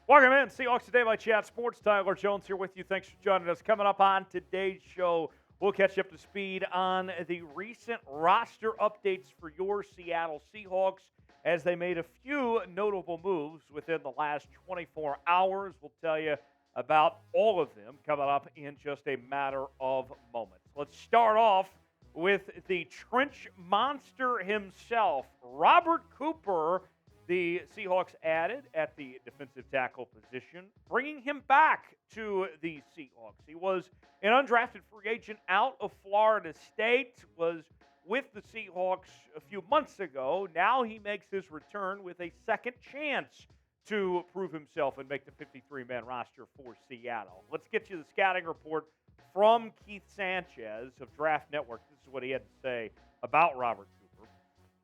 Welcome in. Seahawks Today by Chat Sports. Tyler Jones here with you. Thanks for joining us. Coming up on today's show, we'll catch you up to speed on the recent roster updates for your Seattle Seahawks as they made a few notable moves within the last 24 hours. We'll tell you about all of them coming up in just a matter of moments. Let's start off with the trench monster himself, Robert Cooper. The Seahawks added at the defensive tackle position, bringing him back to the Seahawks. He was an undrafted free agent out of Florida State, was with the Seahawks a few months ago. Now he makes his return with a second chance to prove himself and make the 53-man roster for Seattle. Let's get you the scouting report from Keith Sanchez of Draft Network. This is what he had to say about Robert Cooper.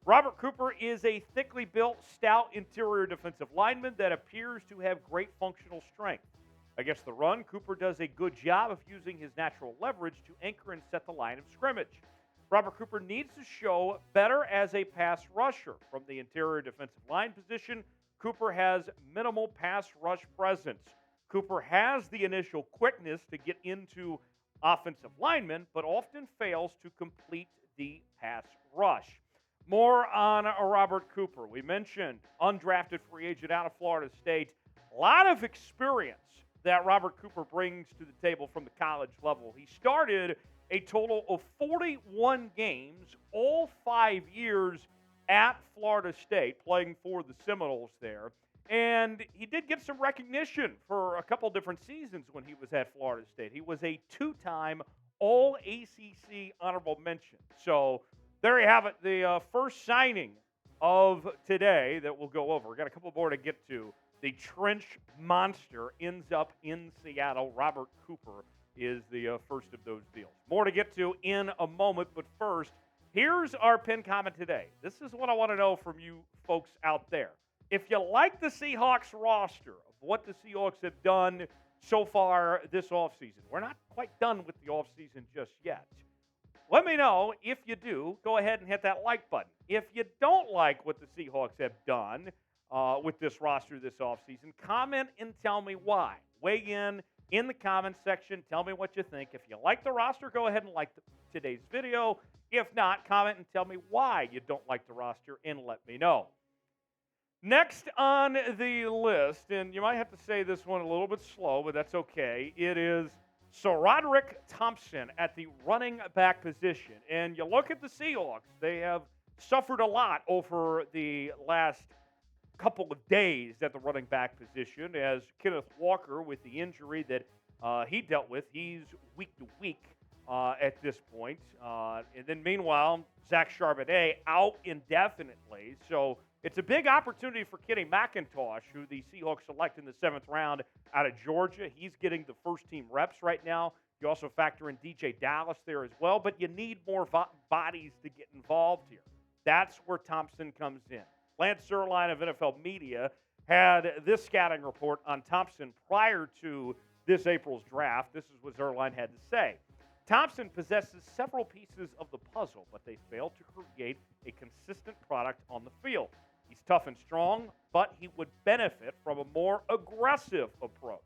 Robert Cooper is a thickly built, stout interior defensive lineman that appears to have great functional strength. Against the run, Cooper does a good job of using his natural leverage to anchor and set the line of scrimmage. Robert Cooper needs to show better as a pass rusher. From the interior defensive line position, Cooper has minimal pass rush presence. Cooper has the initial quickness to get into offensive linemen, but often fails to complete the pass rush. More on Robert Cooper. We mentioned undrafted free agent out of Florida State. A lot of experience that Robert Cooper brings to the table from the college level. He started a total of 41 games, all 5 years at Florida State, playing for the Seminoles there. And he did get some recognition for a couple different seasons when he was at Florida State. He was a two-time All-ACC honorable mention. So there you have it, the first signing of today that we'll go over. We've got a couple more to get to. The trench monster ends up in Seattle. Robert Cooper is the first of those deals. More to get to in a moment, but first, here's our pinned comment today. This is what I want to know from you folks out there. If you like the Seahawks roster, of what the Seahawks have done so far this offseason, we're not quite done with the offseason just yet. Let me know if you do. Go ahead and hit that like button. If you don't like what the Seahawks have done with this roster this offseason, comment and tell me why. Weigh in the comments section. Tell me what you think. If you like the roster, go ahead and like today's video. If not, comment and tell me why you don't like the roster and let me know. Next on the list, and you might have to say this one a little bit slow, but that's okay. It is SaRodorick Thompson at the running back position. And you look at the Seahawks, they have suffered a lot over the last couple of days at the running back position as Kenneth Walker, with the injury that he dealt with, he's week to week at this point. And then meanwhile, Zach Charbonnet out indefinitely. So it's a big opportunity for Kenny McIntosh, who the Seahawks select in the 7th round out of Georgia. He's getting the first-team reps right now. You also factor in DJ Dallas there as well, but you need more bodies to get involved here. That's where Thompson comes in. Lance Zierlein of NFL Media had this scouting report on Thompson prior to this April's draft. This is what Zierlein had to say. Thompson possesses several pieces of the puzzle, but they fail to create a consistent product on the field. He's tough and strong, but he would benefit from a more aggressive approach.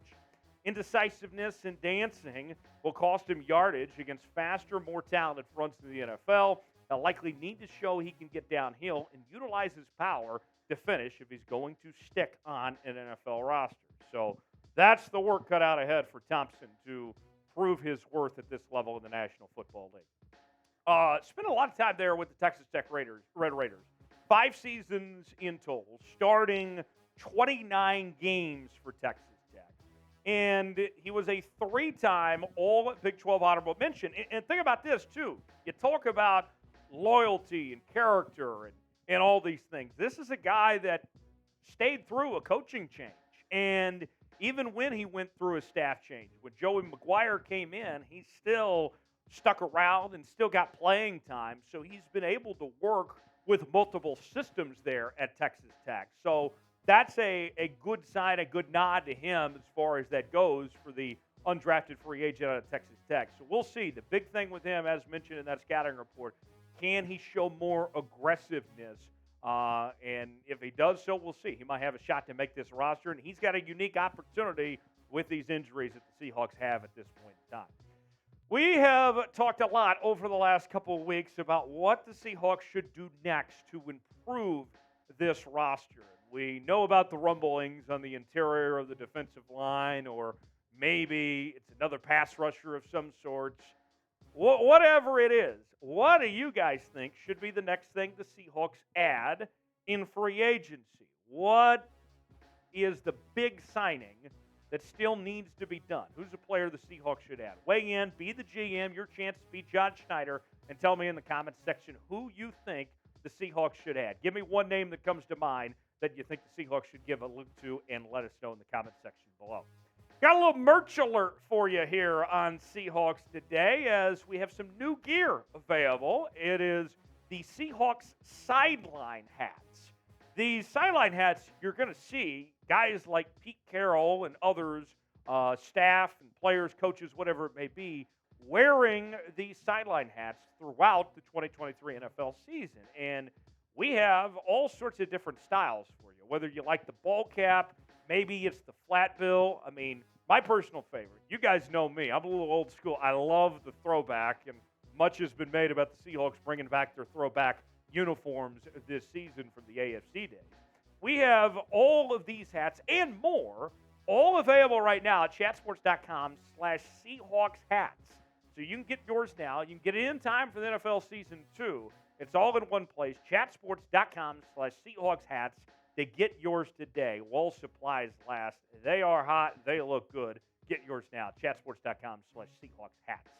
Indecisiveness and dancing will cost him yardage against faster, more talented fronts in the NFL. He'll likely need to show he can get downhill and utilize his power to finish if he's going to stick on an NFL roster. So that's the work cut out ahead for Thompson to prove his worth at this level in the National Football League. Spent a lot of time there with the Texas Tech Red Raiders. 5 seasons in total, starting 29 games for Texas Tech. And he was a 3-time All-Big 12 honorable mention. And think about this, too. You talk about loyalty and character and all these things. This is a guy that stayed through a coaching change. And even when he went through a staff change, when Joey McGuire came in, he still stuck around and still got playing time. So he's been able to work with multiple systems there at Texas Tech. So that's a good sign, a good nod to him as far as that goes for the undrafted free agent out of Texas Tech. So we'll see. The big thing with him, as mentioned in that scouting report, can he show more aggressiveness And if he does so, we'll see. He might have a shot to make this roster, and he's got a unique opportunity with these injuries that the Seahawks have at this point in time. We have talked a lot over the last couple of weeks about what the Seahawks should do next to improve this roster. We know about the rumblings on the interior of the defensive line, or maybe it's another pass rusher of some sorts. Whatever it is, what do you guys think should be the next thing the Seahawks add in free agency? What is the big signing that still needs to be done? Who's a player the Seahawks should add? Weigh in, be the GM, your chance to be John Schneider, and tell me in the comments section who you think the Seahawks should add. Give me one name that comes to mind that you think the Seahawks should give a look to, and let us know in the comments section below. Got a little merch alert for you here on Seahawks today, as we have some new gear available. It is the Seahawks sideline hats. These sideline hats, you're going to see guys like Pete Carroll and others, staff and players, coaches, whatever it may be, wearing these sideline hats throughout the 2023 NFL season. And we have all sorts of different styles for you, whether you like the ball cap, maybe it's the flat bill. I mean, my personal favorite, you guys know me, I'm a little old school. I love the throwback, and much has been made about the Seahawks bringing back their throwback uniforms this season from the AFC days. We have all of these hats and more, all available right now at chatsports.com/Seahawks hats. So you can get yours now. You can get it in time for the NFL season 2. It's all in one place, chatsports.com/Seahawks hats. To get yours today while supplies last. They are hot. They look good. Get yours now. Chatsports.com/Seahawks hats.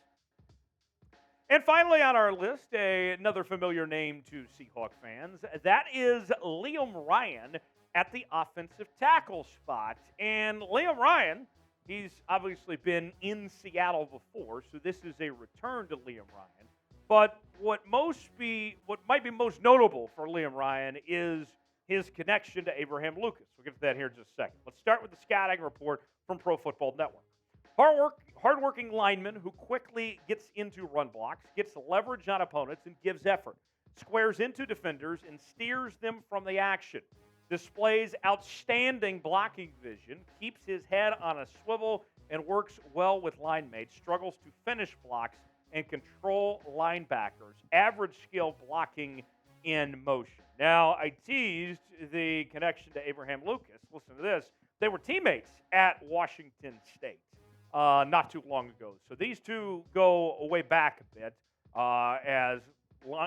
And finally on our list, another familiar name to Seahawk fans. That is Liam Ryan at the offensive tackle spot. And Liam Ryan, he's obviously been in Seattle before, so this is a return to Liam Ryan. But what might be most notable for Liam Ryan is his connection to Abraham Lucas. We'll get to that here in just a second. Let's start with the scouting report from Pro Football Network. Hardworking lineman who quickly gets into run blocks, gets leverage on opponents, and gives effort. Squares into defenders and steers them from the action. Displays outstanding blocking vision, keeps his head on a swivel, and works well with line mates. Struggles to finish blocks and control linebackers. Average skill blocking in motion. Now, I teased the connection to Abraham Lucas. Listen to this. They were teammates at Washington State not too long ago. So these two go way back a bit, as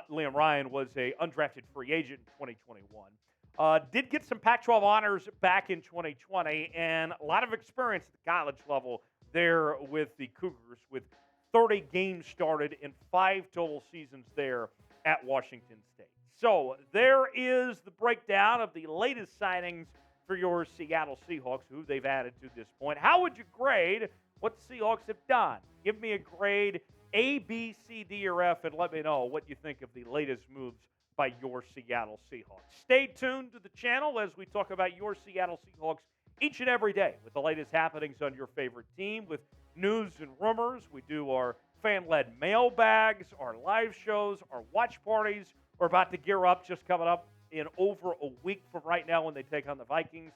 Liam Ryan was an undrafted free agent in 2021. Did get some Pac-12 honors back in 2020, and a lot of experience at the college level there with the Cougars, with 30 games started and 5 total seasons there at Washington State. So there is the breakdown of the latest signings for your Seattle Seahawks, who they've added to this point. How would you grade what the Seahawks have done? Give me a grade A, B, C, D, or F, and let me know what you think of the latest moves by your Seattle Seahawks. Stay tuned to the channel as we talk about your Seattle Seahawks each and every day with the latest happenings on your favorite team, with news and rumors. We do our fan-led mailbags, our live shows, our watch parties. We're about to gear up, just coming up in over a week from right now when they take on the Vikings.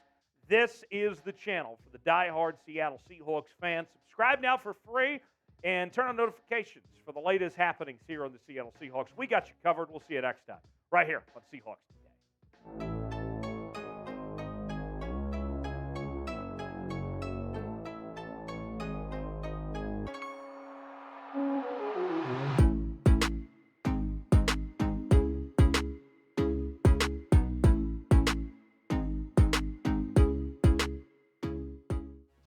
This is the channel for the diehard Seattle Seahawks fans. Subscribe now for free and turn on notifications for the latest happenings here on the Seattle Seahawks. We got you covered. We'll see you next time right here on Seahawks Today.